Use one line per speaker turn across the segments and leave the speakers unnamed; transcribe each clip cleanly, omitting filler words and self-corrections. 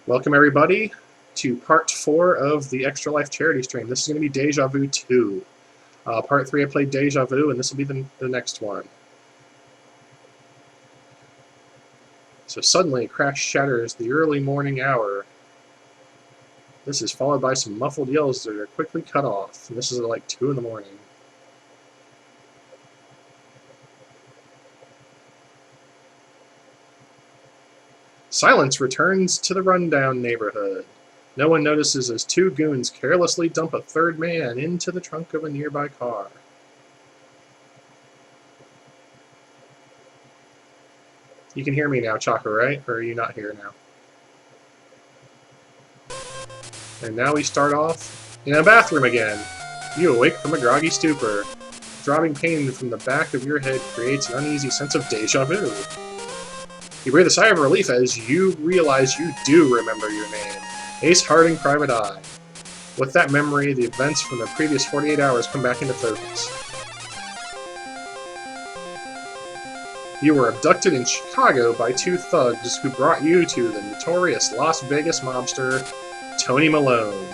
Welcome everybody to part 4 of the Extra Life charity stream. This is going to be Deja Vu 2. Part 3 I played Deja Vu, and this will be the next one. So suddenly a crash shatters the early morning hour. This is followed by some muffled yells that are quickly cut off. And this is at like 2 in the morning. Silence returns to the rundown neighborhood. No one notices as two goons carelessly dump a third man into the trunk of a nearby car. You can hear me now, Chaka, right? Or are you not here now? And now we start off in a bathroom again. You awake from a groggy stupor. Throbbing pain from the back of your head creates an uneasy sense of deja vu. You breathe a sigh of relief as you realize you do remember your name. Ace Harding, Private Eye. With that memory, the events from the previous 48 hours come back into focus. You were abducted in Chicago by two thugs who brought you to the notorious Las Vegas mobster, Tony Malone.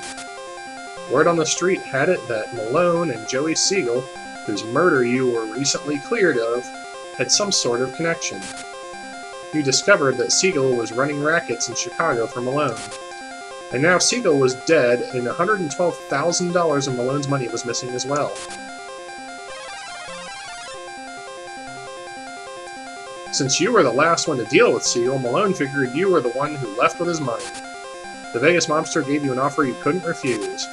Word on the street had it that Malone and Joey Siegel, whose murder you were recently cleared of, had some sort of connection. You discovered that Siegel was running rackets in Chicago for Malone. And now Siegel was dead, and $112,000 of Malone's money was missing as well. Since you were the last one to deal with Siegel, Malone figured you were the one who left with his money. The Vegas mobster gave you an offer you couldn't refuse.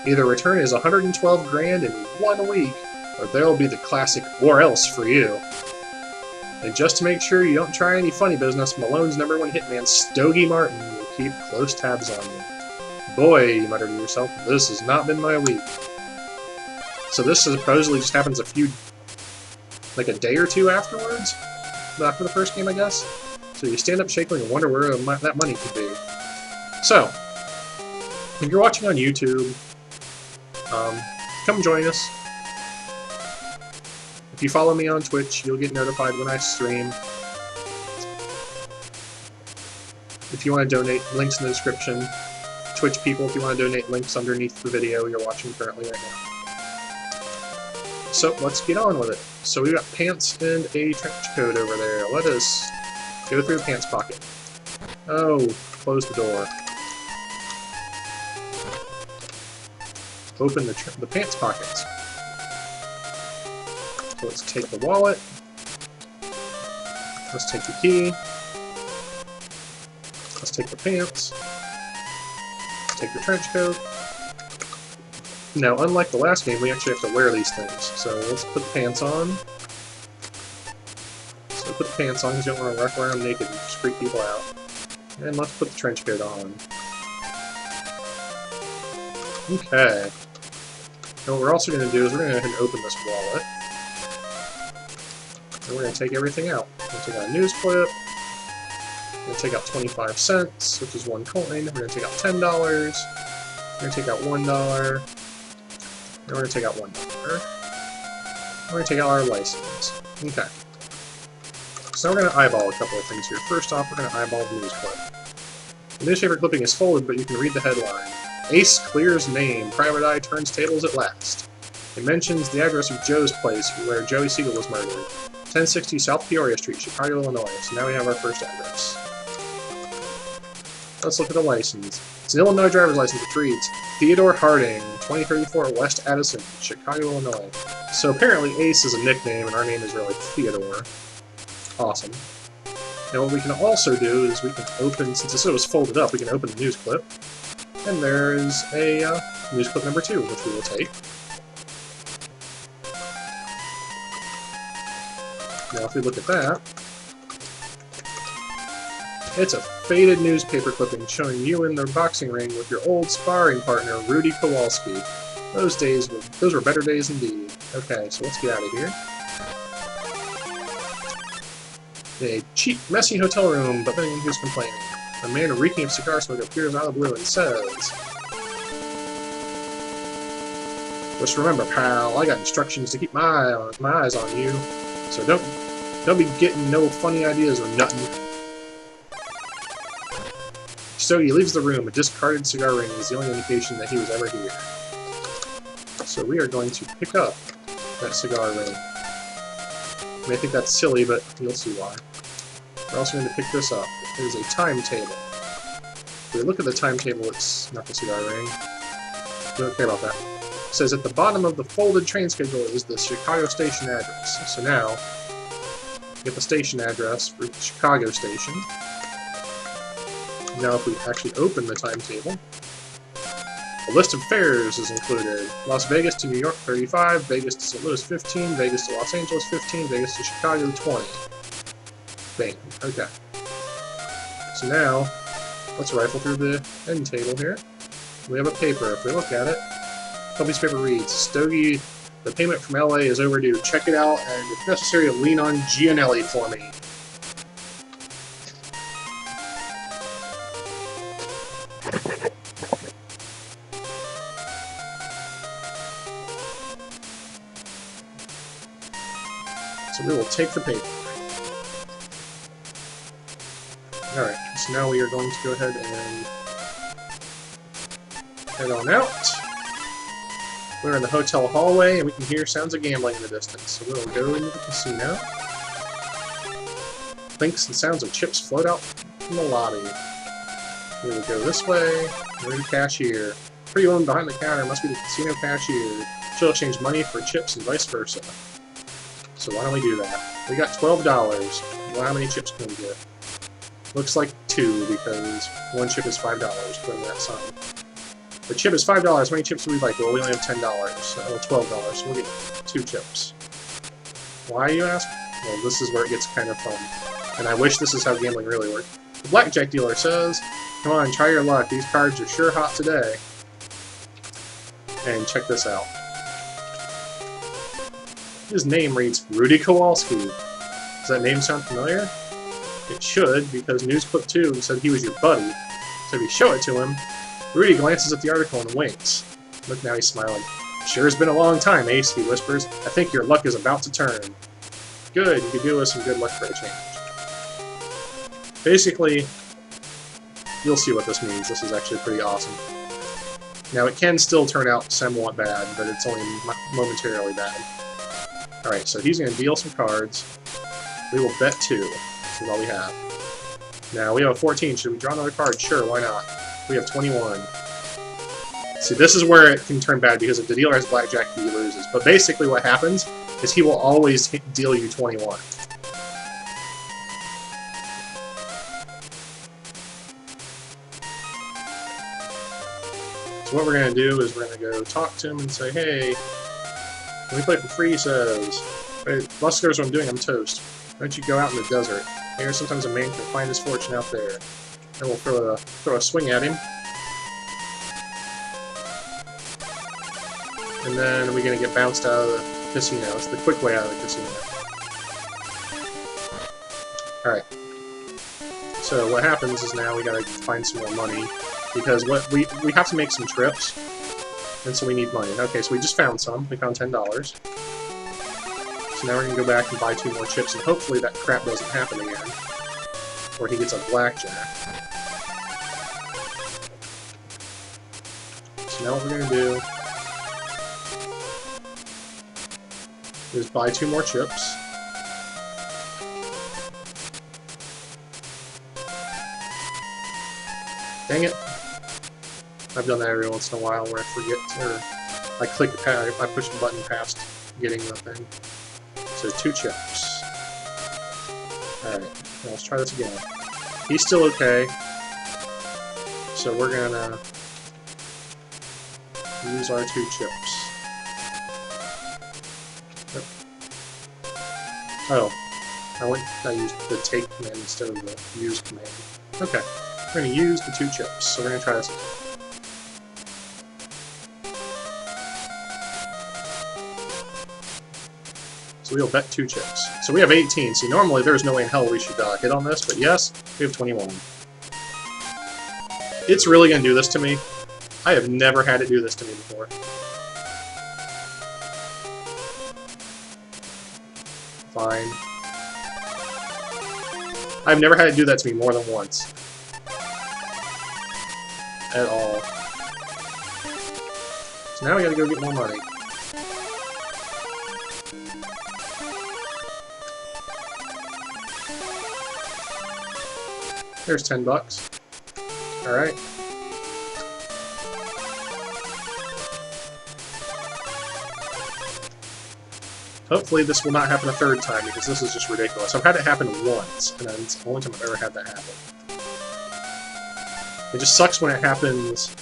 Either return his 112 grand in 1 week, or there'll be the classic "or else" for you. And just to make sure you don't try any funny business, Malone's #1 hitman, Stogie Martin, will keep close tabs on you. Boy, you muttered to yourself, this has not been my week. So this supposedly just happens like a day or two afterwards? After the first game, I guess? So you stand up shakily and wonder where that money could be. So, if you're watching on YouTube, come join us. If you follow me on Twitch, you'll get notified when I stream. If you want to donate, links in the description. Twitch people, if you want to donate, links underneath the video you're watching currently right now. So, let's get on with it. So we got pants and a trench coat over there. Let us go through the pants pocket. Oh, close the door. Open the pants pockets. So let's take the wallet. Let's take the key. Let's take the pants. Let's take the trench coat. Now, unlike the last game, we actually have to wear these things. So let's put the pants on. So put the pants on because you don't want to walk around naked and just freak people out. And let's put the trench coat on. Okay. And what we're also going to do is we're going to go ahead and open this wallet. And we're going to take everything out. We're going to take out a news clip. We're going to take out 25 cents, which is 1 coin. We're going to take out $10. We're going to take out $1. And we're going to take out $1. We're going to take out our license. Okay. So now we're going to eyeball a couple of things here. First off, we're going to eyeball the news clip. The newspaper clipping is folded, but you can read the headline. Ace clears name. Private Eye turns tables at last. It mentions the address of Joe's place, where Joey Siegel was murdered. 1060 South Peoria Street, Chicago, Illinois. So now we have our first address. Let's look at the license. It's an Illinois driver's license which reads Theodore Harding, 2034 West Addison, Chicago, Illinois. So apparently Ace is a nickname and our name is really Theodore. Awesome. Now what we can also do is we can open, since this was folded up, we can open the news clip. And there's a news clip number 2, which we will take. Now if we look at that, it's a faded newspaper clipping showing you in the boxing ring with your old sparring partner, Rudy Kowalski. Those were better days indeed. Okay, so let's get out of here. A cheap, messy hotel room, but then who's complaining? A man reeking of cigar smoke appears out of the blue and says, "Just remember, pal, I got instructions to keep my eyes on you, so don't be getting no funny ideas or nothing." So he leaves the room. A discarded cigar ring is the only indication that he was ever here. So we are going to pick up that cigar ring. You may think that's silly, but you'll see why. We're also going to pick this up. It is a timetable. If we look at the timetable, it's not the cigar ring. We don't care about that. It says at the bottom of the folded train schedule is the Chicago station address. So now, get the station address for the Chicago station. Now if we actually open the timetable, a list of fares is included. Las Vegas to New York 35, Vegas to St. Louis 15, Vegas to Los Angeles 15, Vegas to Chicago 20. Bam. Okay. So now, let's rifle through the end table here. We have a paper. If we look at it, a piece of paper reads, Stogie, the payment from LA is overdue. Check it out, and if necessary, lean on Gianelli for me. So we will take the paper. Alright, so now we are going to go ahead and head on out. We're in the hotel hallway, and we can hear sounds of gambling in the distance. So we'll go into the casino. Clinks and sounds of chips float out from the lobby. We will go this way. We're the cashier. Pretty woman behind the counter must be the casino cashier. She'll exchange money for chips and vice versa. So why don't we do that? We got $12. Well, how many chips can we get? Looks like 2, because one chip is $5, according to that sign. The chip is $5. How many chips do we like? Well, we only have $10, so $12, so we'll get 2 chips. Why, you ask? Well, this is where it gets kind of fun. And I wish this is how gambling really worked. The blackjack dealer says, come on, try your luck. These cards are sure hot today. And check this out. His name reads Rudy Kowalski. Does that name sound familiar? It should, because News Clip 2 said he was your buddy. So if you show it to him, Rudy glances at the article and winks. Look, now he's smiling. Sure has been a long time, Ace, he whispers. I think your luck is about to turn. Good, you could do with some good luck for a change. Basically, you'll see what this means. This is actually pretty awesome. Now, it can still turn out somewhat bad, but it's only momentarily bad. Alright, so he's going to deal some cards. We will bet 2. This is all we have. Now, we have a 14. Should we draw another card? Sure, why not? We have 21. See, this is where it can turn bad, because if the dealer has blackjack, he loses. But basically what happens is he will always deal you 21. So what we're going to do is we're going to go talk to him and say, hey, when we play for free, he says, hey, buskers, what I'm doing, I'm toast. Why don't you go out in the desert? Here, sometimes a man can find his fortune out there. And we'll throw a swing at him. And then we're going to get bounced out of the casino. It's the quick way out of the casino. Alright. So what happens is now we got to find some more money. Because we have to make some trips. And so we need money. Okay, so we just found some. We found $10. So now we're going to go back and buy 2 more chips, and hopefully that crap doesn't happen again. Or he gets a blackjack. So now what we're going to do is buy 2 more chips. Dang it. I've done that every once in a while where I forget, or I push the button past getting the thing. So 2 chips. Alright, let's try this again. He's still okay. So we're gonna use our 2 chips. Yep. Oh, I used the take command instead of the use command. Okay, we're gonna use the 2 chips. So we're gonna try this again. So we'll bet 2 chips. So we have 18. See, normally there's no way in hell we should hit on this, but yes, we have 21. It's really going to do this to me. I have never had it do this to me before. Fine. I've never had it do that to me more than once. at all. So now we gotta go get more money. There's 10 bucks. Alright. Hopefully this will not happen a third time, because this is just ridiculous. I've had it happen once, and it's the only time I've ever had that happen. It just sucks when it happens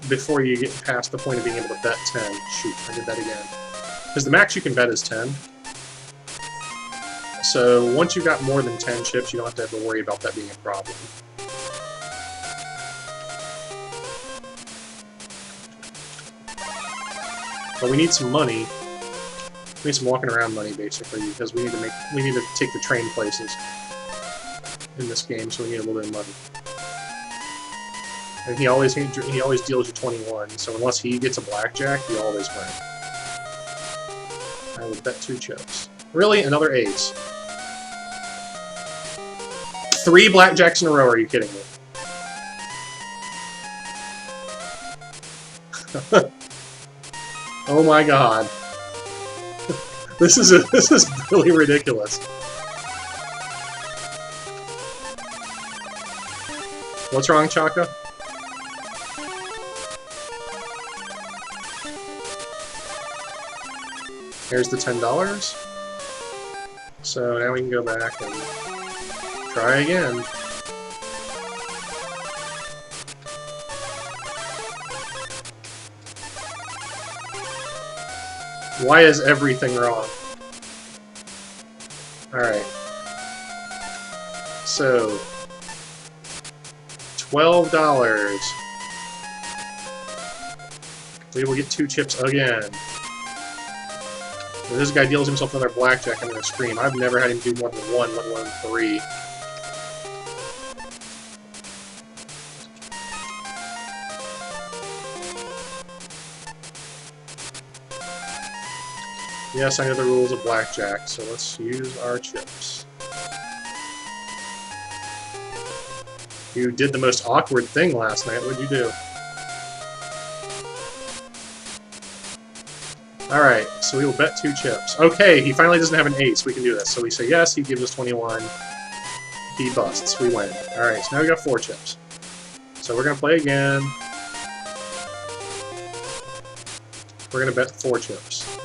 before you get past the point of being able to bet 10. Shoot, I did that again. Because the max you can bet is 10. So once you've got more than 10 chips, you don't have to worry about that being a problem. But we need some money. We need some walking around money, basically, because we need to take the train places in this game, so we need a little bit of money. And he always deals you 21, so unless he gets a blackjack, you always win. I would bet 2 chips. Really? Another ace. 3 blackjacks in a row, are you kidding me? Oh my god. This is really ridiculous. What's wrong, Chaka? Here's the $10. So now we can go back and try again. Why is everything wrong? Alright. So, $12. We will get 2 chips again. If this guy deals himself another blackjack, I'm gonna scream. I've never had him do more than 1, let alone 3. Yes, I know the rules of blackjack, so let's use our chips. You did the most awkward thing last night. What'd you do? Alright, so we will bet 2 chips. Okay, he finally doesn't have an ace. We can do this. So we say yes, he gives us 21. He busts. We win. Alright, so now we got 4 chips. So we're going to play again. We're going to bet 4 chips.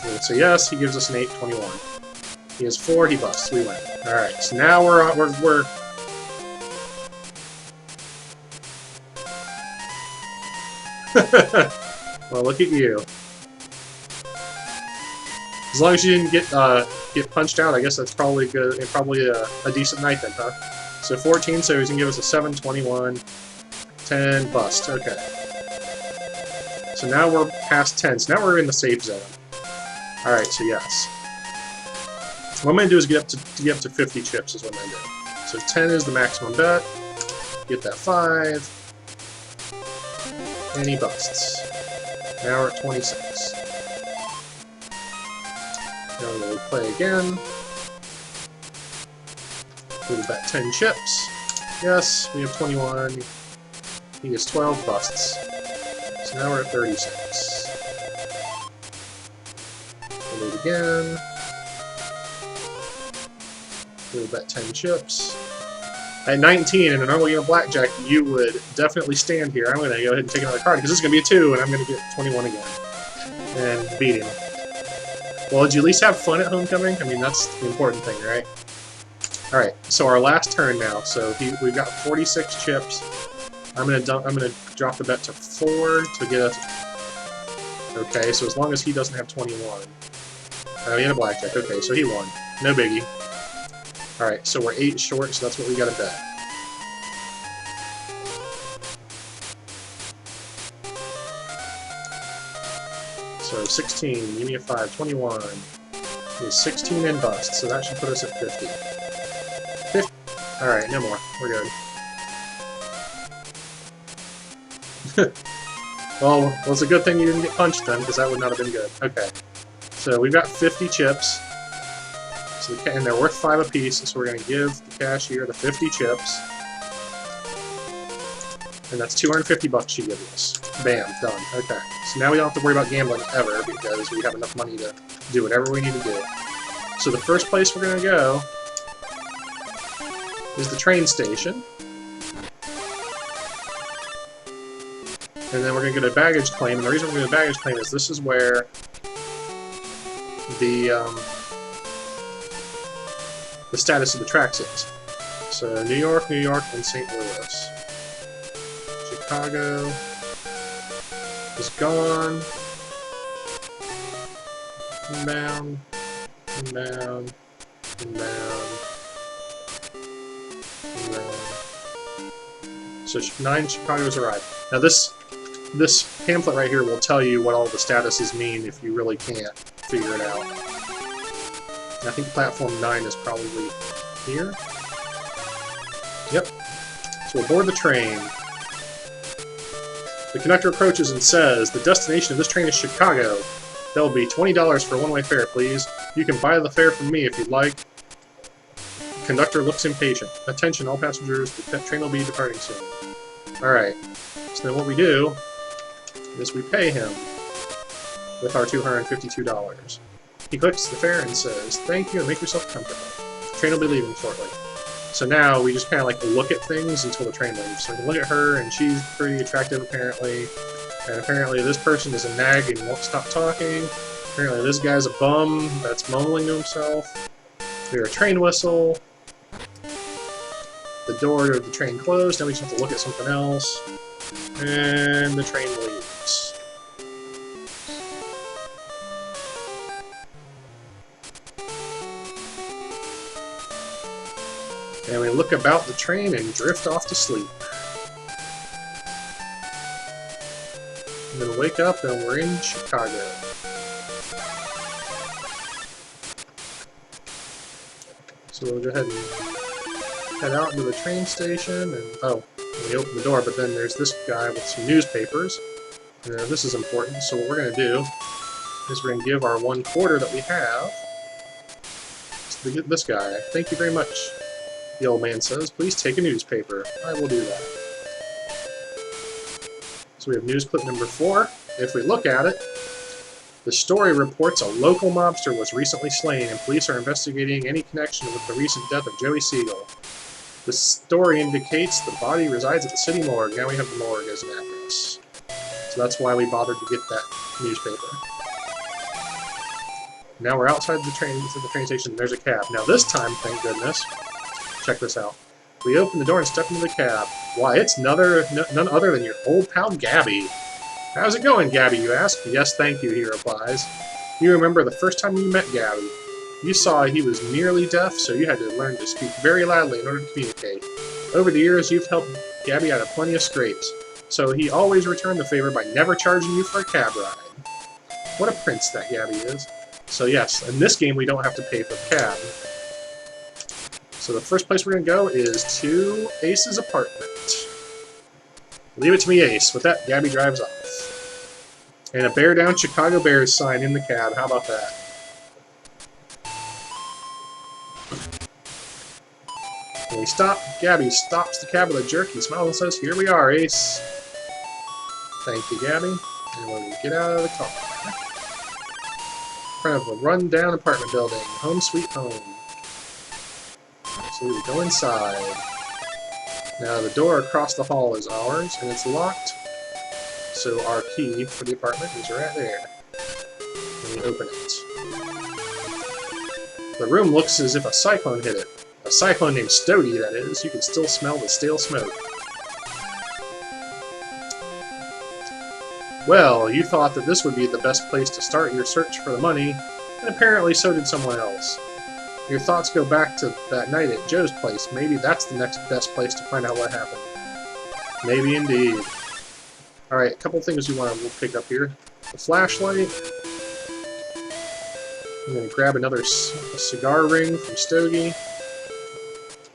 We would say yes, he gives us an 8, 21. He has 4, he busts. We win. Alright, so now we're well, look at you. As long as you didn't get punched out, I guess that's probably good. Probably a decent night then, huh? So 14, so he's gonna give us a 7, 21, 10, bust. Okay. So now we're past 10. So now we're in the safe zone. All right. So yes. What I'm gonna do is get up to 50 chips. Is what I'm gonna do. So 10 is the maximum bet. Get that 5. And he busts. Now we're at 26. Now we'll play again. We'll bet 10 chips. Yes, we have 21. He has 12 busts. So now we're at 36. We'll do it again. We'll bet 10 chips. At 19, in a normal game of blackjack, you would definitely stand here. I'm going to go ahead and take another card, because this is going to be a 2, and I'm going to get 21 again. And beat him. Well, did you at least have fun at homecoming? I mean, that's the important thing, right? Alright, so our last turn now. So we've got 46 chips. I'm going to drop the bet to 4 to get us... Okay, so as long as he doesn't have 21. Oh, he had a blackjack. Okay, so he won. No biggie. Alright, so we're 8 short, so that's what we gotta bet. So 16, give me a 5, 21. Is 16 and bust, so that should put us at 50. 50. Alright, no more. We're good. Well, it's a good thing you didn't get punched then, because that would not have been good. Okay. So we've got 50 chips. So and they're worth 5 apiece, so we're going to give the cashier the 50 chips. And that's 250 bucks she gives us. Bam, done. Okay. So now we don't have to worry about gambling ever because we have enough money to do whatever we need to do. So the first place we're going to go is the train station. And then we're going to get a baggage claim. And the reason we're going to get a baggage claim is this is where the status of the tracks is. So New York, and St. Louis. Chicago is gone. Inbound, inbound, inbound, inbound. So 9 Chicago's arrived. Now this pamphlet right here will tell you what all the statuses mean if you really can't figure it out. And I think platform 9 is probably here. Yep. So we'll board the train. The conductor approaches and says, "The destination of this train is Chicago. That will be $20 for a one-way fare, please. You can buy the fare from me if you'd like." The conductor looks impatient. "Attention, all passengers. The train will be departing soon." Alright. So then what we do is we pay him with our $252. He clicks the fare and says, "Thank you, and make yourself comfortable. The train will be leaving shortly." So now we just kind of like look at things until the train leaves. So we can look at her, and she's pretty attractive apparently. And apparently this person is a nag and won't stop talking. Apparently this guy's a bum that's mumbling to himself. We hear a train whistle. The door to the train closed. Now we just have to look at something else. And the train leaves. And we look about the train and drift off to sleep. And then wake up and we're in Chicago. So we'll go ahead and head out into the train station and we open the door, but then there's this guy with some newspapers. This is important, so what we're going to do is we're going to give our $1 that we have to this guy. "Thank you very much," the old man says. "Please take a newspaper." I will do that. So we have news clip number 4. If we look at it, the story reports a local mobster was recently slain, and police are investigating any connection with the recent death of Joey Siegel. The story indicates the body resides at the city morgue. Now we have the morgue as an address. So that's why we bothered to get that newspaper. Now we're outside the train station. There's a cab. Now this time, thank goodness, check this out. We open the door and step into the cab. Why, it's none other than your old pal Gabby. "How's it going, Gabby?" you ask. "Yes, thank you," he replies. "You remember the first time you met Gabby. You saw he was nearly deaf, so you had to learn to speak very loudly in order to communicate. Over the years, you've helped Gabby out of plenty of scrapes, so he always returned the favor by never charging you for a cab ride." What a prince that Gabby is. So yes, in this game we don't have to pay for the cab. So the first place we're going to go is to Ace's apartment. Leave it to me, Ace. With that, Gabby drives off. And a Bear Down Chicago Bears sign in the cab. How about that? When we stop, Gabby stops the cab with a jerk. He smiles and says, "Here we are, Ace." Thank you, Gabby. And when we get out of the car, in front of a run-down apartment building, home sweet home. So we go inside. Now the door across the hall is ours, and it's locked. So our key for the apartment is right there. And we open it. The room looks as if a cyclone hit it. A cyclone named Stogie, that is. You can still smell the stale smoke. Well, you thought that this would be the best place to start your search for the money, and apparently so did someone else. Your thoughts go back to that night at Joe's place. Maybe that's the next best place to find out what happened. Maybe indeed. Alright, a couple things we'll pick up here. The flashlight. I'm going to grab another cigar ring from Stogie.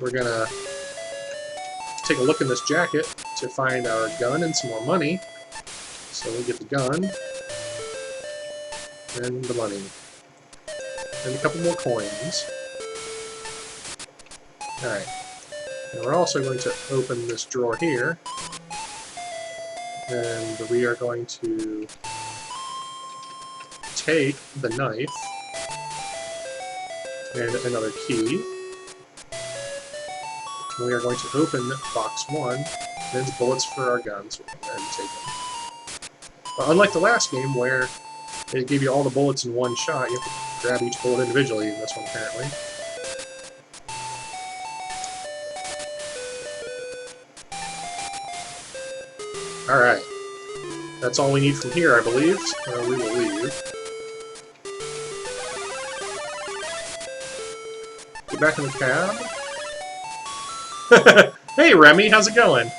We're going to take a look in this jacket to find our gun and some more money. So we get the gun. And the money. And a couple more coins. Alright. And we're also going to open this drawer here. And we are going to take the knife and another key. And we are going to open box 1. Then bullets for our guns. We'll go ahead and take them. But unlike the last game where it gave you all the bullets in one shot, you have to grab each bullet individually in this one, apparently. Alright. That's all we need from here, I believe. So we will leave. Get back in the cab. Hey, Remy, how's it going?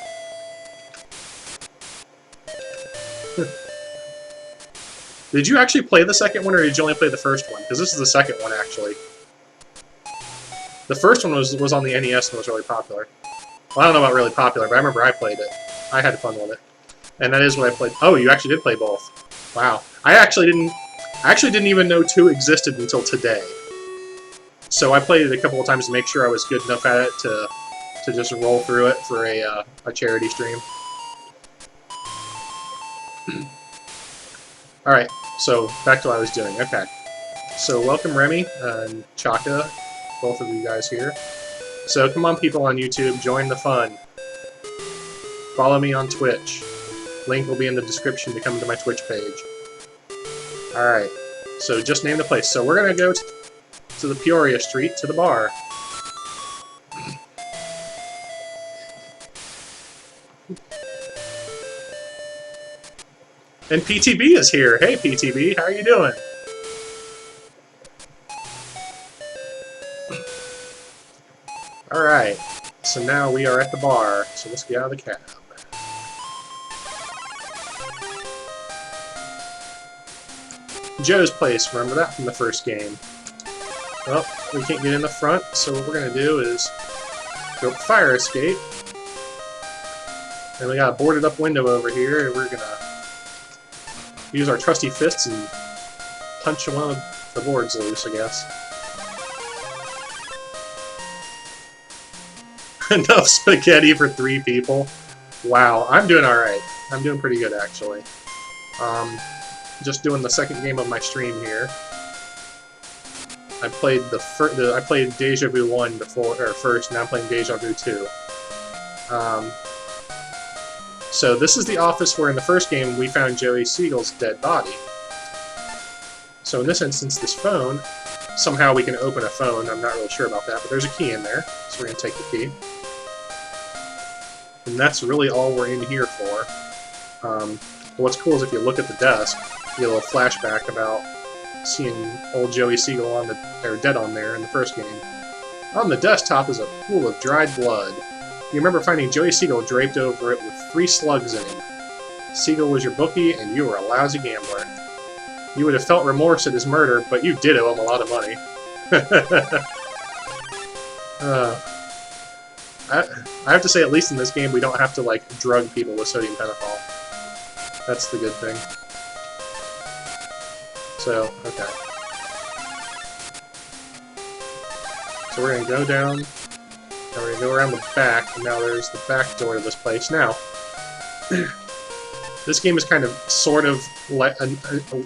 Did you actually play the second one, or did you only play the first one? Because this is the second one, actually. The first one was on the NES and was really popular. Well, I don't know about really popular, but I remember I played it. I had fun with it. And that is what I played. Oh, you actually did play both. Wow. I actually didn't even know 2 existed until today. So I played it a couple of times to make sure I was good enough at it to just roll through it for a charity stream. Alright, so back to what I was doing. Okay. So welcome Remy and Chaka, both of you guys here. So come on people on YouTube, join the fun. Follow me on Twitch. Link will be in the description to come to my Twitch page. Alright, so just name the place. So we're going to go to the Peoria Street, to the bar. And PTB is here. Hey, PTB, how are you doing? Alright, so now we are at the bar, so let's get out of the cab. Joe's Place, remember that from the first game. Well, we can't get in the front, so what we're going to do is go up the fire escape. And we got a boarded up window over here, and we're going to use our trusty fists and punch one of the boards loose, I guess. Enough spaghetti for 3 people. Wow, I'm doing alright. I'm doing pretty good, actually. Just doing the second game of my stream here. I played I played Deja Vu 1 first, now I'm playing Deja Vu 2. So this is the office where in the first game we found Joey Siegel's dead body. So in this instance, this phone, somehow we can open a phone, I'm not really sure about that, but there's a key in there, so we're going to take the key. And that's really all we're in here for. But what's cool is if you look at the desk, you get a little flashback about seeing old Joey Siegel dead on there in the first game. On the desktop is a pool of dried blood. You remember finding Joey Siegel draped over it with 3 slugs in him. Siegel was your bookie, and you were a lousy gambler. You would have felt remorse at his murder, but you did owe him a lot of money. I have to say, at least in this game, we don't have to, like, drug people with sodium pentothal. That's the good thing. So, okay. So we're gonna go down, and we're gonna go around the back, and now there's the back door to this place. Now, this game is kind of, sort of,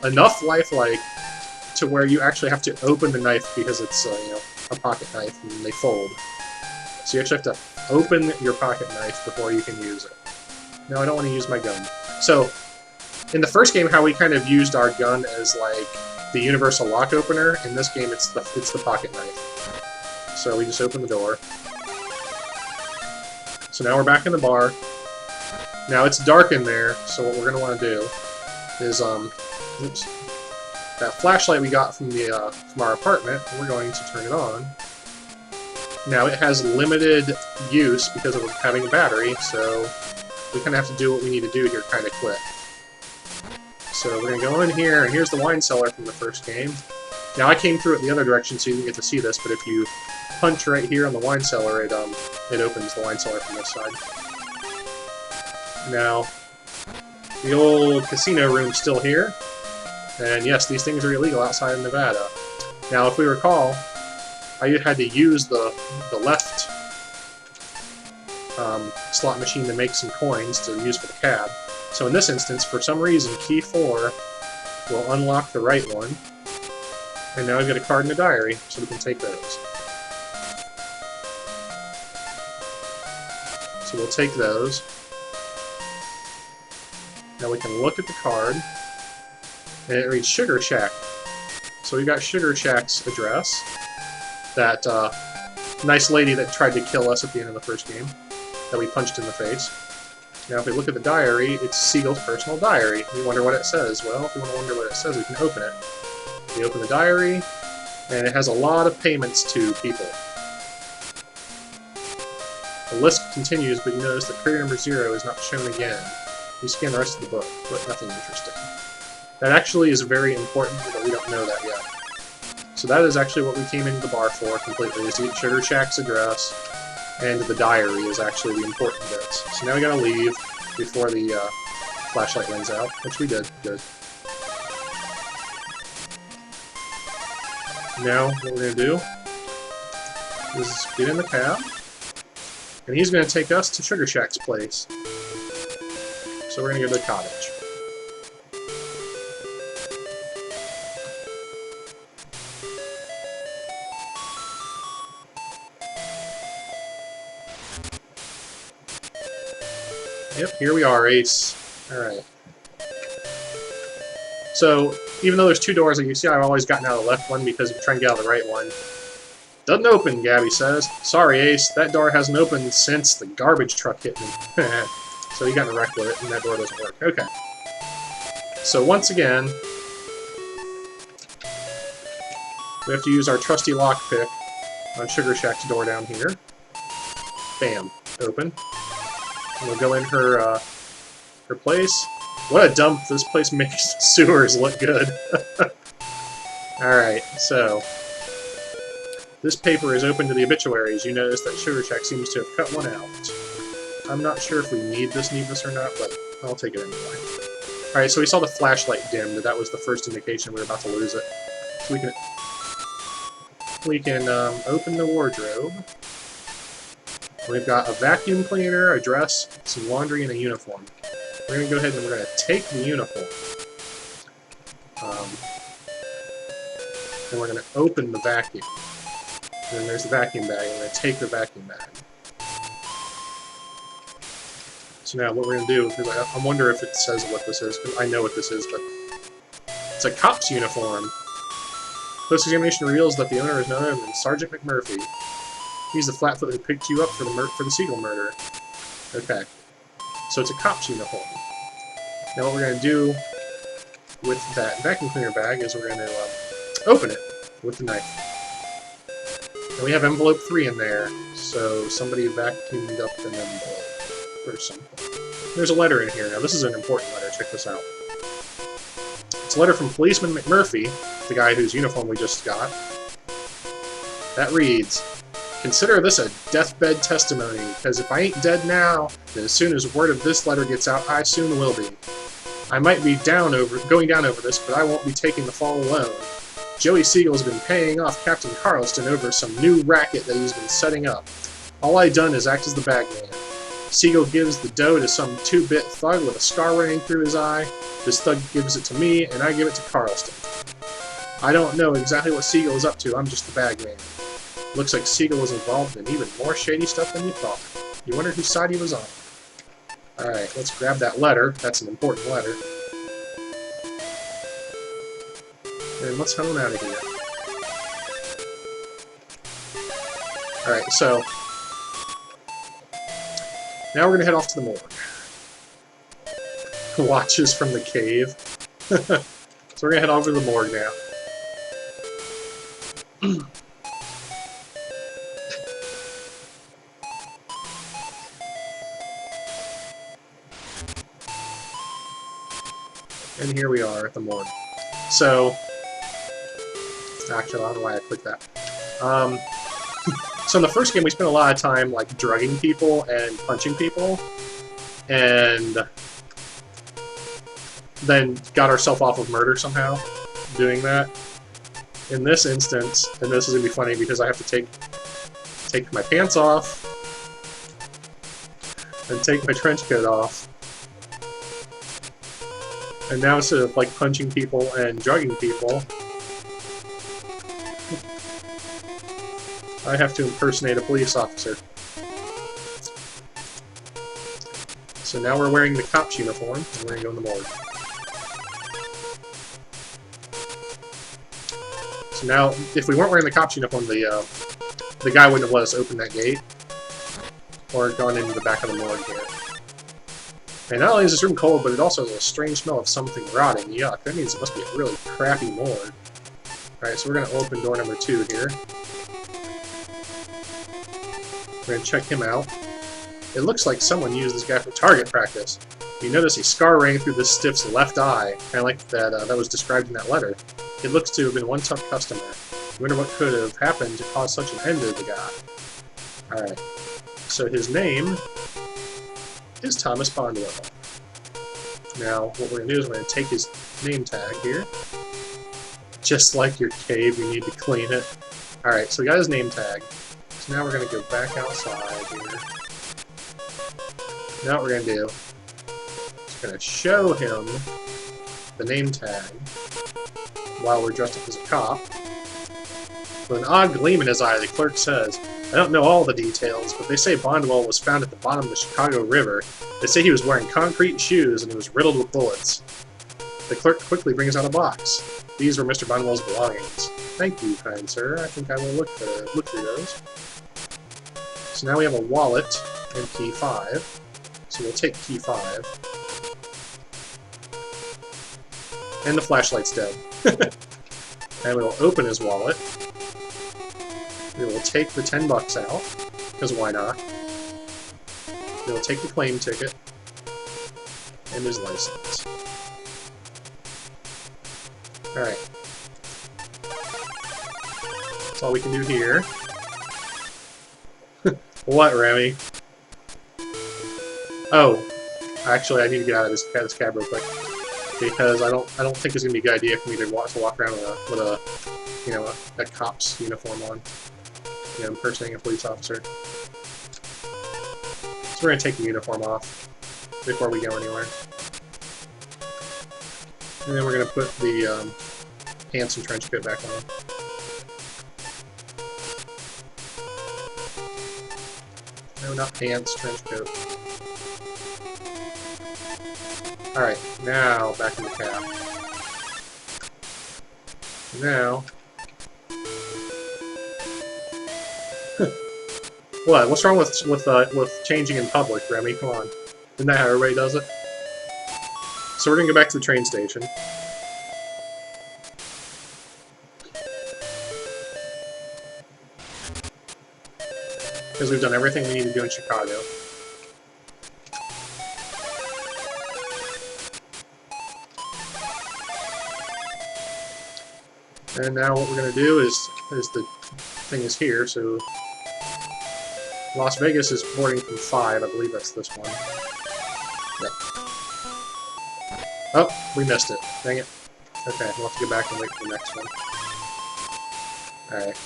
enough lifelike to where you actually have to open the knife because it's, you know, a pocket knife, and they fold. So you actually have to open your pocket knife before you can use it. No, I don't want to use my gun. So, in the first game, how we kind of used our gun as, like, the universal lock opener, in this game it's the pocket knife. So we just open the door. So now we're back in the bar. Now it's dark in there, so what we're going to want to do is, oops, that flashlight we got from our apartment, we're going to turn it on. Now it has limited use because of having a battery, so we kind of have to do what we need to do here kind of quick. So we're going to go in here, and here's the wine cellar from the first game. Now I came through it the other direction so you didn't get to see this, but if you punch right here on the wine cellar, it opens the wine cellar from this side. Now, the old casino room's still here, and yes, these things are illegal outside of Nevada. Now, if we recall, I had to use the left slot machine to make some coins to use for the cab. So in this instance, for some reason, key 4 will unlock the right one. And now I've got a card in the diary, so we can take those. So we'll take those. Now we can look at the card, and it reads Sugar Shack. So we got Sugar Shack's address. That nice lady that tried to kill us at the end of the first game, that we punched in the face. Now if we look at the diary, it's Siegel's personal diary. We wonder what it says. Well, if we want to wonder what it says, we can open it. We open the diary, and it has a lot of payments to people. The list continues, but you notice that creator number 0 is not shown again. We scan the rest of the book, but nothing interesting. That actually is very important, but we don't know that yet. So that is actually what we came into the bar for completely, is to get Sugar Shack's address, and the diary is actually the important bits. So now we gotta leave before the flashlight runs out, which we did. Good. Now, what we're gonna do is get in the cab, and he's gonna take us to Sugar Shack's place. So we're gonna go to the cottage. Yep, here we are, Ace. Alright. So, even though there's 2 doors, like you see, I've always gotten out of the left one because I'm trying to get out of the right one. Doesn't open, Gabby says. Sorry, Ace, that door hasn't opened since the garbage truck hit me. So you got in a wreck with it, and that door doesn't work. Okay. So once again, we have to use our trusty lockpick on Sugar Shack's door down here. Bam. Open. And we'll go in her place. What a dump. This place makes the sewers look good. Alright, so this paper is open to the obituaries. You notice that Sugar Shack seems to have cut one out. I'm not sure if we need this or not, but I'll take it anyway. Alright, so we saw the flashlight dimmed. That was the first indication we were about to lose it. So we can open the wardrobe. We've got a vacuum cleaner, a dress, some laundry, and a uniform. We're going to go ahead and we're going to take the uniform. And we're going to open the vacuum. And then there's the vacuum bag, and we're going to take the vacuum bag. So now what we're going to do, because I wonder if it says what this is, because I know what this is, but it's a cop's uniform. Close examination reveals that the owner is none other than Sergeant McMurphy. He's the flatfoot who picked you up for the Siegel murder. Okay. So it's a cop's uniform. Now what we're going to do with that vacuum cleaner bag is we're going to open it with the knife. And we have envelope 3 in there, so somebody vacuumed up an envelope or something. There's a letter in here. Now this is an important letter. Check this out. It's a letter from Policeman McMurphy, the guy whose uniform we just got. That reads, "Consider this a deathbed testimony, because if I ain't dead now, then as soon as word of this letter gets out, I soon will be. I might be going down over this, but I won't be taking the fall alone. Joey Siegel's been paying off Captain Carlston over some new racket that he's been setting up. All I done is act as the bagman. Siegel gives the dough to some 2-bit thug with a scar running through his eye. This thug gives it to me, and I give it to Carlston. I don't know exactly what Siegel is up to, I'm just the bagman. Looks like Siegel was involved in even more shady stuff than you thought. You wonder whose side he was on." Alright, let's grab that letter. That's an important letter. And let's head on out of here. Alright, so now we're going to head off to the morgue. Watches from the cave. So we're going to head over to the morgue now. And here we are at the morgue. So, actually, I don't know why I clicked that. So in the first game, we spent a lot of time like drugging people and punching people, and then got ourselves off of murder somehow doing that. In this instance, and this is gonna be funny because I have to take my pants off and take my trench coat off And now instead of like punching people and drugging people, I have to impersonate a police officer. So now we're wearing the cop's uniform, and we're gonna go in the morgue. So now, if we weren't wearing the cop's uniform, the guy wouldn't have let us open that gate, or gone into the back of the morgue here. And not only is this room cold, but it also has a strange smell of something rotting. Yuck, that means it must be a really crappy morgue. Alright, so we're gonna open door number 2 here. We're gonna check him out. It looks like someone used this guy for target practice. You notice a scar ran through this stiff's left eye, kind of like that was described in that letter. It looks to have been one tough customer. I wonder what could have happened to cause such an end to the guy. Alright, so his name is Thomas Bondwell. Now, what we're going to do is we're going to take his name tag here. Just like your cave, you need to clean it. Alright, so we got his name tag. So now we're going to go back outside here. Now what we're going to do is we're going to show him the name tag while we're dressed up as a cop. With an odd gleam in his eye, the clerk says, I don't know all the details, but they say Bondwell was found at the bottom of the Chicago River. They say he was wearing concrete shoes and he was riddled with bullets. The clerk quickly brings out a box. These were Mr. Bondwell's belongings. Thank you, kind sir. I think I will look through those. So now we have a wallet and key 5. So we'll take key 5. And the flashlight's dead. And we will open his wallet. We will take the $10 out, because why not? We will take the claim ticket and his license. Alright. That's all we can do here. What, Remy? Oh, actually, I need to get out of this cab real quick because I don't think it's gonna be a good idea for me to walk around with a you know a cop's uniform on, you know, impersonating a police officer. So we're gonna take the uniform off before we go anywhere, and then we're gonna put the pants and trench coat back on. No, not pants, trench coat. Alright, now back in the cab. Now... What? What's wrong with changing in public, Remy? Come on. Isn't that how everybody does it? So we're gonna go back to the train station. Because we've done everything we need to do in Chicago. And now what we're going to do is the thing is here, so Las Vegas is boarding from 5, I believe that's this one. Yep. Oh, we missed it. Dang it. Okay, we'll have to go back and wait for the next one. Alright.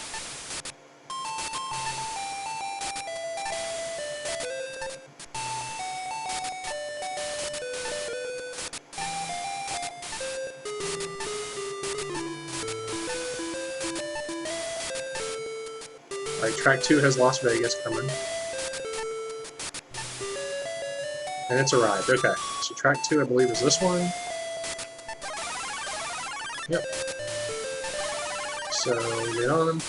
Alright, track 2 has Las Vegas coming. And it's arrived. Okay, so track 2 I believe is this one. Yep. So, get on.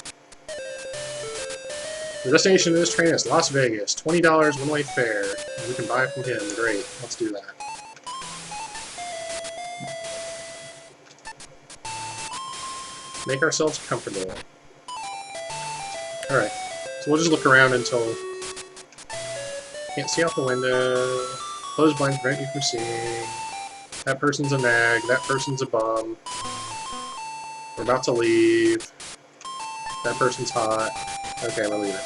The destination of this train is Las Vegas. $20 one-way fare. And we can buy from him. Great. Let's do that. Make ourselves comfortable. Alright. So we'll just look around until... Can't see out the window. Closed blinds prevent you from seeing. That person's a nag. That person's a bum. We're about to leave. That person's hot. Okay, we're leaving.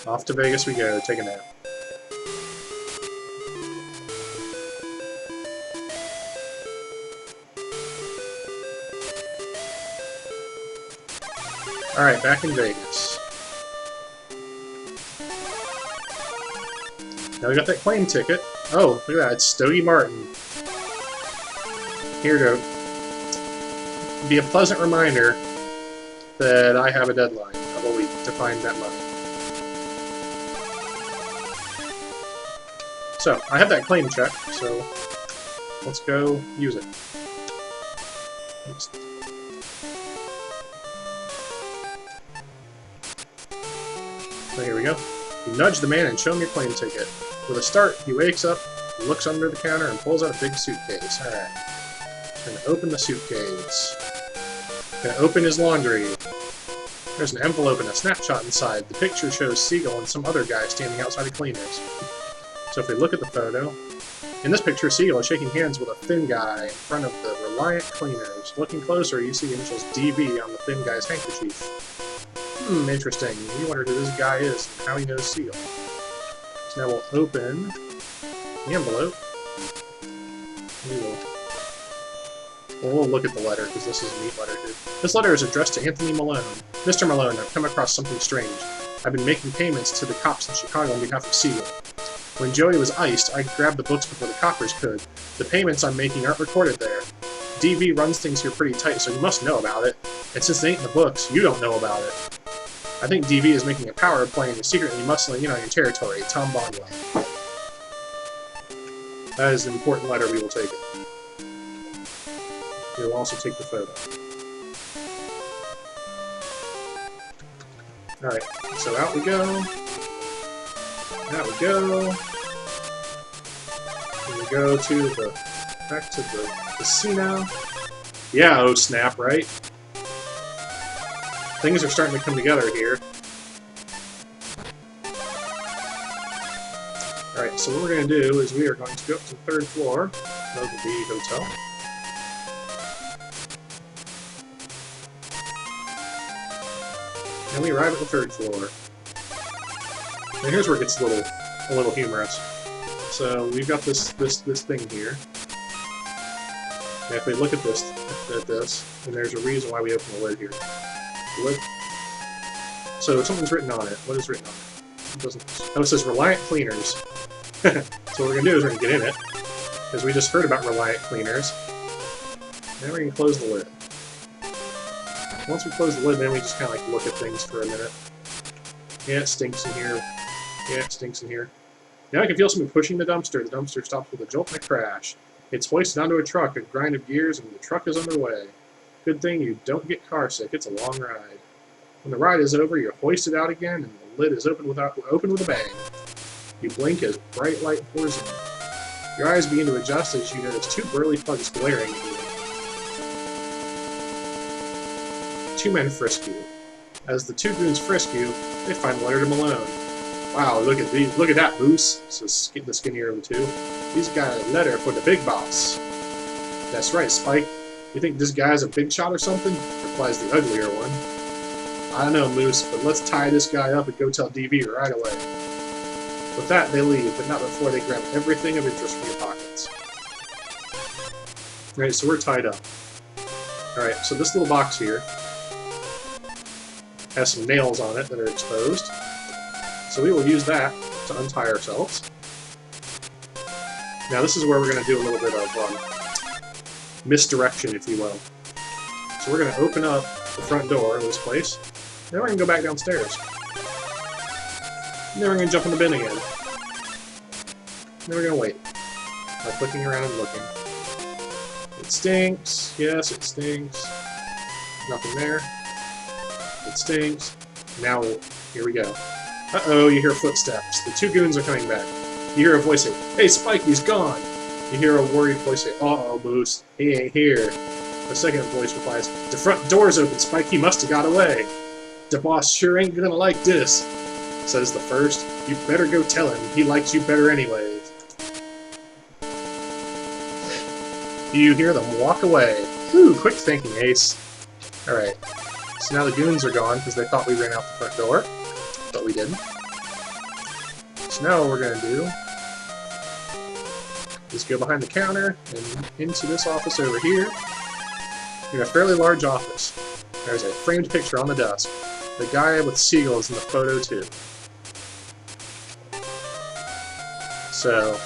Off to Vegas we go. Take a nap. Alright, back in Vegas. Now we got that claim ticket. Oh, look at that, it's Stogie Martin. Here to be a pleasant reminder that I have a deadline of a week to find that money. So, I have that claim check, so let's go use it. So here we go. You nudge the man and show him your claim ticket. With a start, he wakes up, looks under the counter, and pulls out a big suitcase. Alright. Gonna open the suitcase. Gonna open his laundry. There's an envelope and a snapshot inside. The picture shows Siegel and some other guy standing outside of cleaners. So if we look at the photo, in this picture, Siegel is shaking hands with a thin guy in front of the Reliant Cleaners. Looking closer, you see initials DV on the thin guy's handkerchief. Interesting. You wonder who this guy is and how he knows Siegel. So now we'll open the envelope. We'll look at the letter, because this is a neat letter here. This letter is addressed to Anthony Malone. Mr. Malone, I've come across something strange. I've been making payments to the cops in Chicago on behalf of Siegel. When Joey was iced, I grabbed the books before the coppers could. The payments I'm making aren't recorded there. DV runs things here pretty tight, so you must know about it. And since it ain't in the books, you don't know about it. I think DV is making a power play and is secretly muscling in on your territory. Tom Bonwell. That is an important letter. We will take it. We will also take the photo. Alright, so out we go. Out we go. And we go to the... back to the casino. Yeah, oh snap, right? Things are starting to come together here. Alright, so what we're going to do is we are going to go up to the 3rd floor of the hotel. And we arrive at the 3rd floor. And here's where it gets a little humorous. So we've got this thing here. And if we look at this, and there's a reason why we open the lid here. The lid. So something's written on it. What is written on it? It doesn't. Oh, it says Reliant Cleaners. So what we're gonna do is we're gonna get in it, because we just heard about Reliant Cleaners. Then we're gonna close the lid. Once we close the lid, then we just kind of like look at things for a minute. Yeah, it stinks in here. Yeah, it stinks in here. Now I can feel someone pushing the dumpster. The dumpster stops with a jolt and a crash. It's hoisted onto a truck, a grind of gears, and the truck is underway. Good thing you don't get car sick. It's a long ride. When the ride is over, you're hoisted out again, and the lid is open with a bang. You blink as bright light pours in. Your eyes begin to adjust as you notice 2 burly thugs glaring at you. 2 men frisk you. As the 2 goons frisk you, they find a letter to Malone. Wow, look at these! Look at that, Moose! Says the skinnier of the 2. He's got a letter for the big boss. That's right, Spike. You think this guy's a big shot or something? Replies the uglier one. I don't know, Moose, but let's tie this guy up and go tell DV right away. With that, they leave, but not before they grab everything of interest from your pockets. Alright, so we're tied up. Alright, so this little box here has some nails on it that are exposed. So we will use that to untie ourselves. Now this is where we're going to do a little bit of misdirection, if you will. So we're going to open up the front door of this place. Then we're going to go back downstairs. And then we're going to jump in the bin again. And then we're going to wait. By clicking around and looking. It stinks. Yes, it stinks. Nothing there. It stinks. Now, here we go. Uh-oh, you hear footsteps. The 2 goons are coming back. You hear a voice say, "Hey, Spike, he's gone!" You hear a worried voice say, "Uh-oh, Moose, he ain't here." The second voice replies, "The front door's open, Spike, he must have got away." "The boss sure ain't gonna like this," says the first. "You better go tell him, he likes you better anyways." You hear them walk away. Whew, quick thinking, Ace. Alright, so now the goons are gone because they thought we ran out the front door, but we didn't. So now what we're going to do is go behind the counter and into this office over here. In a fairly large office. There's a framed picture on the desk. The guy with Siegel is in the photo too. So,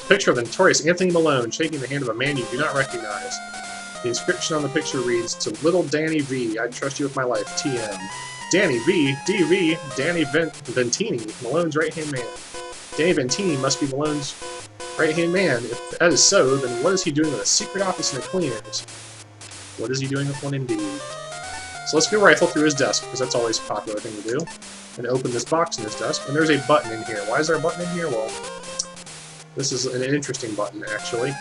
picture of the notorious Anthony Malone shaking the hand of a man you do not recognize. The inscription on the picture reads, "To little Danny V, I'd trust you with my life, TM." Danny V, DV, Danny Ventini, Malone's right-hand man. Danny Ventini must be Malone's right-hand man. If that is so, then what is he doing with a secret office in the cleaners? What is he doing with one indeed? So let's go rifle through his desk, because that's always a popular thing to do. And open this box in his desk, and there's a button in here. Why is there a button in here? Well, this is an interesting button, actually.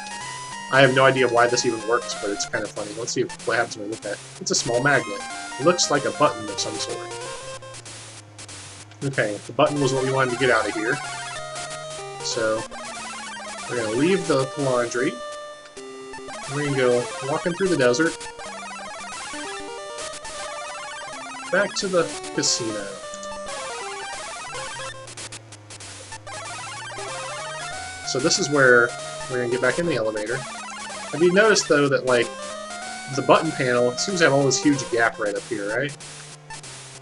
I have no idea why this even works, but it's kind of funny. Let's see what happens when we look at it. It's a small magnet. It looks like a button of some sort. Okay, the button was what we wanted to get out of here. So, we're going to leave the laundry. We're going to go walking through the desert. Back to the casino. So this is where we're going to get back in the elevator. Have you noticed, though, that, like, the button panel seems to have all this huge gap right up here, right?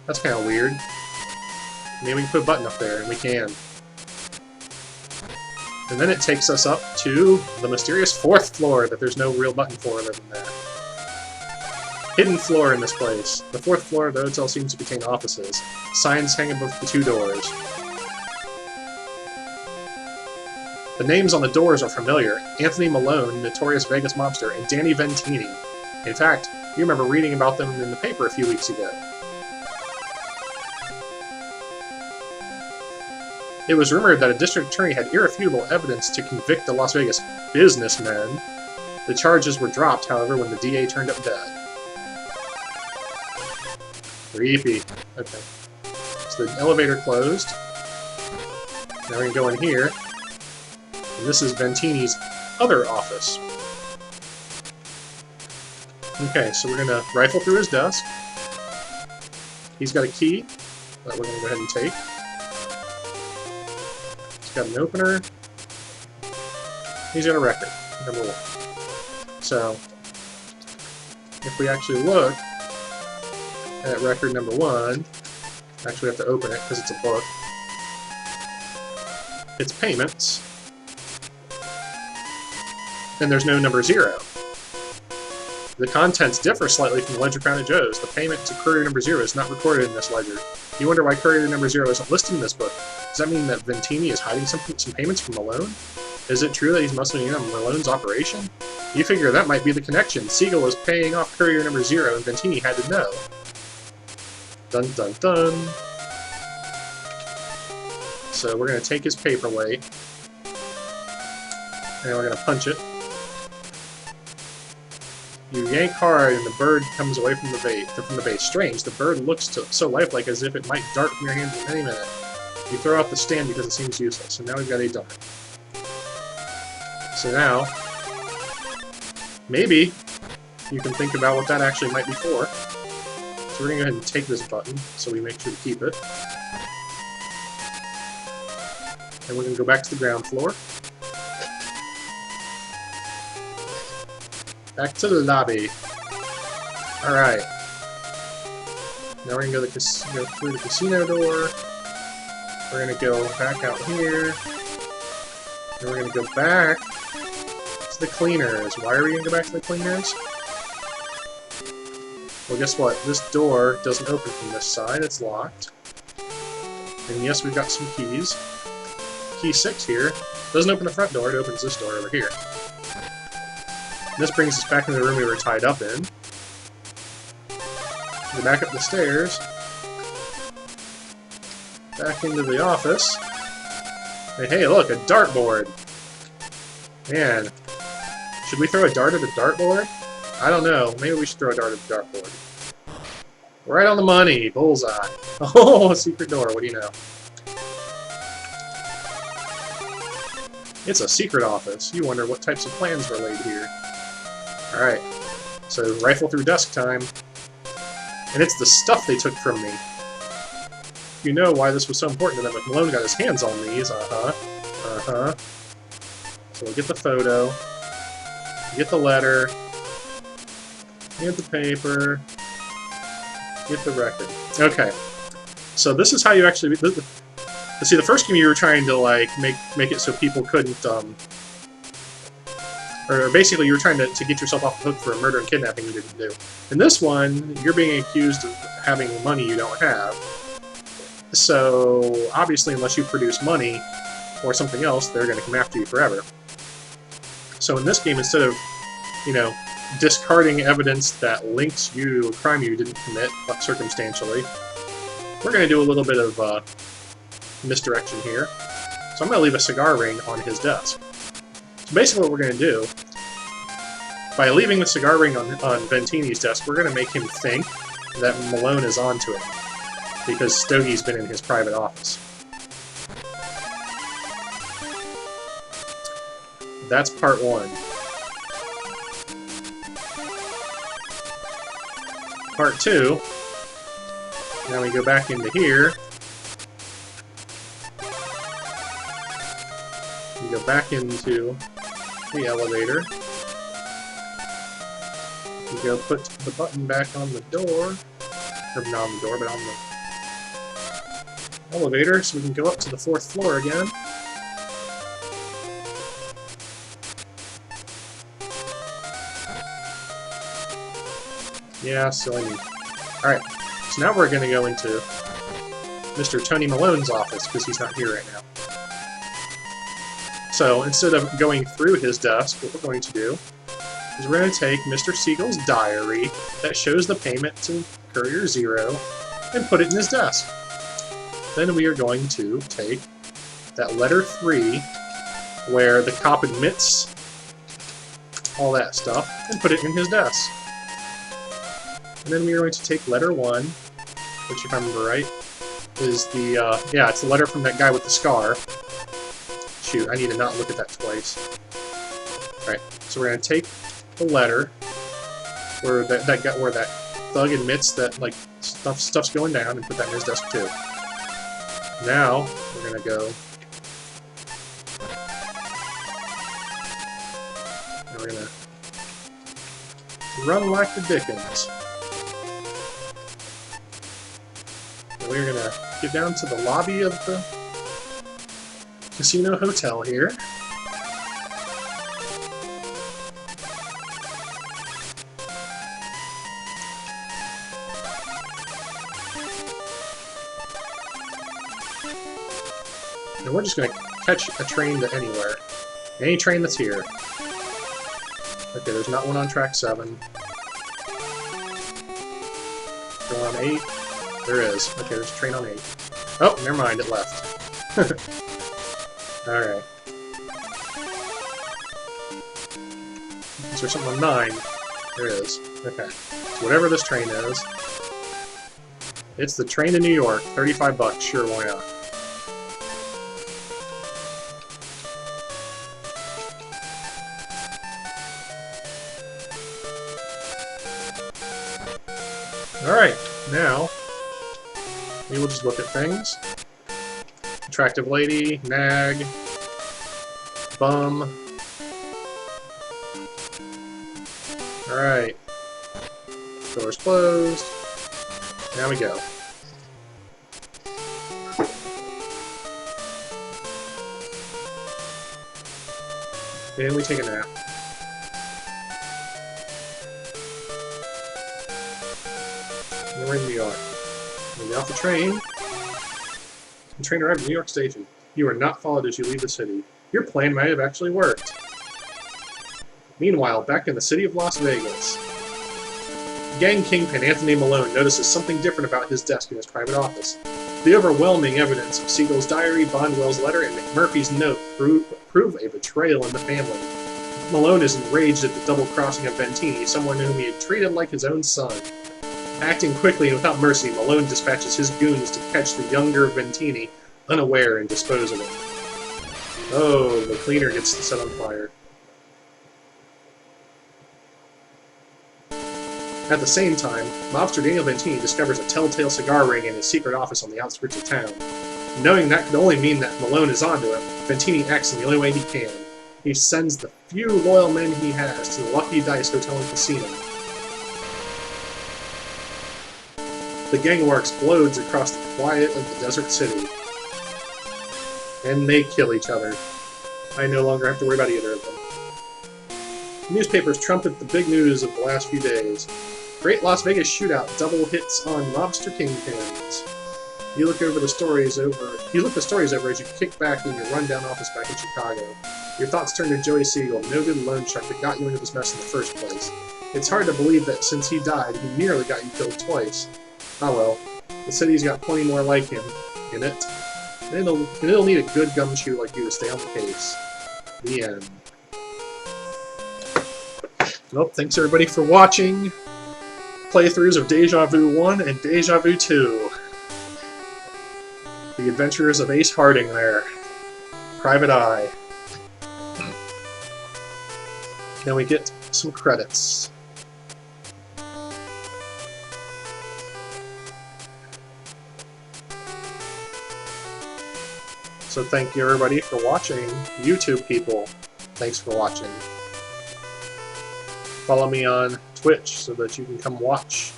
That's kind of weird. Maybe we can put a button up there, and we can. And then it takes us up to the mysterious 4th floor that there's no real button for other than that. Hidden floor in this place. The 4th floor of the hotel seems to contain offices. Signs hang above the 2 doors. The names on the doors are familiar. Anthony Malone, notorious Vegas mobster, and Danny Ventini. In fact, you remember reading about them in the paper a few weeks ago. It was rumored that a district attorney had irrefutable evidence to convict the Las Vegas businessmen. The charges were dropped, however, when the DA turned up dead. Creepy. Okay. So the elevator closed. Now we can go in here. And this is Ventini's other office. Okay, so we're going to rifle through his desk. He's got a key that we're going to go ahead and take. He's got an opener. He's got a record, number 1. So, if we actually look at record number 1, actually we have to open it because it's a book. It's payments. And there's no number 0. The contents differ slightly from the ledger found at Joe's. The payment to courier number 0 is not recorded in this ledger. You wonder why courier number 0 isn't listed in this book. Does that mean that Ventini is hiding some payments from Malone? Is it true that he's muscling in on Malone's operation? You figure that might be the connection. Siegel was paying off courier number 0 and Ventini had to know. Dun dun dun. So we're going to take his paperweight. And we're going to punch it. You yank hard, and the bird comes away from the base. Strange, the bird looks so lifelike as if it might dart from your hands at any minute. You throw out the stand because it seems useless, and now we've got a dart. So now, maybe you can think about what that actually might be for. So we're going to go ahead and take this button, so we make sure to keep it. And we're going to go back to the ground floor. Back to the lobby. Alright. Now we're going to go through the casino door. We're going to go back out here. And we're going to go back to the cleaners. Why are we going to go back to the cleaners? Well, guess what? This door doesn't open from this side. It's locked. And yes, we've got some keys. Key 6 here. Doesn't open the front door. It opens this door over here. This brings us back into the room we were tied up in. Go back up the stairs. Back into the office. And hey, look, a dartboard! Man, should we throw a dart at a dartboard? I don't know. Maybe we should throw a dart at the dartboard. Right on the money! Bullseye! Oh, a secret door. What do you know? It's a secret office. You wonder what types of plans were laid here. Alright, so rifle through desk time. And it's the stuff they took from me. You know why this was so important to them if Malone got his hands on these. So we'll get the photo, get the letter, get the paper, get the record. Okay, so this is how you actually... But see, the first game you were trying to like make it so people couldn't, or basically you were trying to get yourself off the hook for a murder and kidnapping you didn't do. In this one, you're being accused of having money you don't have. So obviously, unless you produce money or something else, they're going to come after you forever. So in this game, instead of, you know, discarding evidence that links you to a crime you didn't commit, but circumstantially, we're going to do a little bit of misdirection here. So I'm going to leave a cigar ring on his desk. So basically what we're going to do, by leaving the cigar ring on Ventini's desk, we're going to make him think that Malone is onto it, because Stogie's been in his private office. That's part one. Part two, now we go back into here. We go back into the elevator. We go put the button back on the door. Or not on the door, but on the elevator, so we can go up to the 4th floor again. Yeah, silly me. Alright, so now we're going to go into Mr. Tony Malone's office, because he's not here right now. So, instead of going through his desk, what we're going to do is we're going to take Mr. Siegel's diary that shows the payment to Courier Zero and put it in his desk. Then we are going to take that letter 3, where the cop admits all that stuff, and put it in his desk. And then we are going to take letter 1, which, if I remember right, is the, yeah, it's the letter from that guy with the scar. Shoot, I need to not look at that twice. Alright, so we're going to take the letter where where that thug admits that, like, stuff's going down, and put that in his desk, too. Now, we're going to go... and we're going to run like the Dickens. And we're going to get down to the lobby of the Casino Hotel here. And we're just going to catch a train to anywhere. Any train that's here. Okay, there's not one on track 7. Go on 8. There is. Okay, there's a train on 8. Oh, never mind, it left. Alright. Is there something on 9? There is. Okay. So whatever this train is, it's the train to New York. 35 bucks. Sure, why not? Alright, now we will just look at things. Attractive lady, nag, bum. Alright. Doors closed. Now we go. And we take a nap. And we're in New York. We get off the train. The train arrived at New York Station. You are not followed as you leave the city. Your plan might have actually worked. Meanwhile, back in the city of Las Vegas, gang kingpin Anthony Malone notices something different about his desk in his private office. The overwhelming evidence of Siegel's diary, Bondwell's letter, and McMurphy's note prove a betrayal in the family. Malone is enraged at the double-crossing of Ventini, someone whom he had treated like his own son. Acting quickly and without mercy, Malone dispatches his goons to catch the younger Ventini, unaware, and dispose of it. Oh, the cleaner gets set on fire. At the same time, mobster Daniel Ventini discovers a telltale cigar ring in his secret office on the outskirts of town. Knowing that could only mean that Malone is onto him, Ventini acts in the only way he can. He sends the few loyal men he has to the Lucky Dice Hotel and Casino. The gang war explodes across the quiet of the desert city. And they kill each other. I no longer have to worry about either of them. Newspapers trumpet the big news of the last few days. Great Las Vegas shootout, double hits on mobster kingpins. You look the stories over as you kick back in your rundown office back in Chicago. Your thoughts turn to Joey Siegel, no good loan shark that got you into this mess in the first place. It's hard to believe that since he died, he nearly got you killed twice. Oh well, the city's got plenty more like him in it. And it'll need a good gumshoe like you to stay on the case. The end. Well, thanks everybody for watching playthroughs of Deja Vu 1 and Deja Vu 2. The Adventures of Ace Harding there. Private Eye. Then we get some credits. So thank you everybody for watching. YouTube people, thanks for watching. Follow me on Twitch so that you can come watch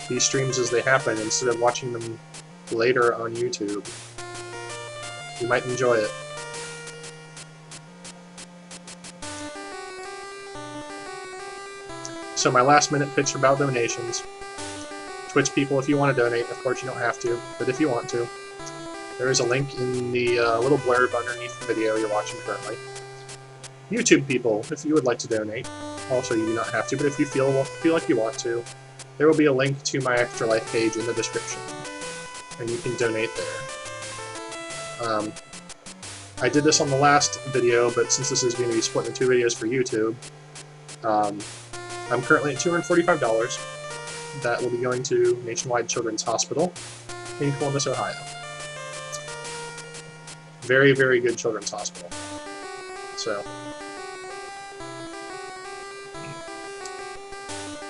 these streams as they happen instead of watching them later on YouTube. You might enjoy it. So my last minute pitch about donations. Twitch people, if you want to donate, of course you don't have to, but if you want to, there is a link in the little blurb underneath the video you're watching currently. YouTube people, if you would like to donate, also you do not have to, but if you feel like you want to, there will be a link to my Extra Life page in the description, and you can donate there. I did this on the last video, but since this is going to be split into 2 videos for YouTube, I'm currently at $245. That will be going to Nationwide Children's Hospital in Columbus, Ohio. Very, very good children's hospital. So,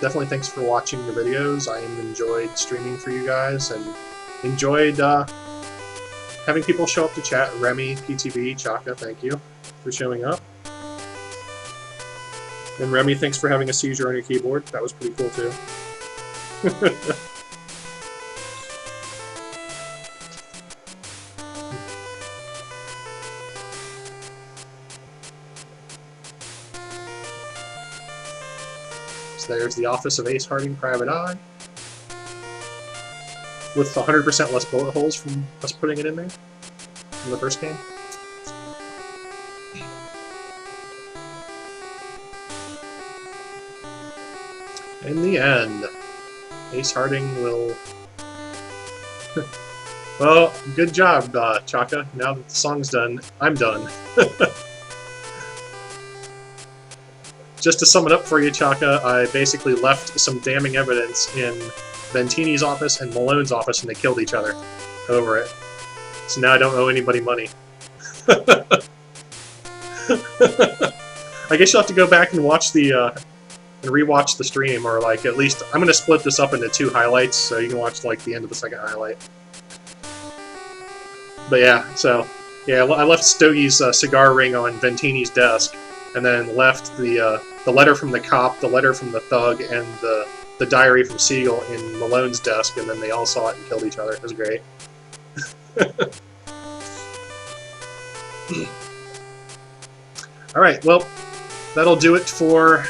definitely thanks for watching the videos. I enjoyed streaming for you guys and enjoyed having people show up to chat. Remy, PTV, Chaka, thank you for showing up. And Remy, thanks for having a seizure on your keyboard. That was pretty cool too. So there's the Office of Ace Harding Private Eye. With 100% less bullet holes from us putting it in there in the first game. In the end, Ace Harding will... Well, good job, Chaka. Now that the song's done, I'm done. Just to sum it up for you, Chaka, I basically left some damning evidence in Ventini's office and Malone's office, and they killed each other over it. So now I don't owe anybody money. I guess you'll have to go back and watch the and rewatch the stream, or like at least I'm gonna split this up into 2 highlights, so you can watch like the end of the second highlight. But yeah, so yeah, I left Stogie's cigar ring on Ventini's desk, and then left the letter from the cop, the letter from the thug, and the diary from Siegel in Malone's desk, and then they all saw it and killed each other. It was great. Alright, well, that'll do it for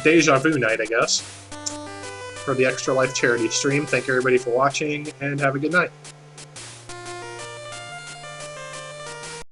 Deja Vu night, I guess. For the Extra Life charity stream. Thank you everybody for watching, and have a good night.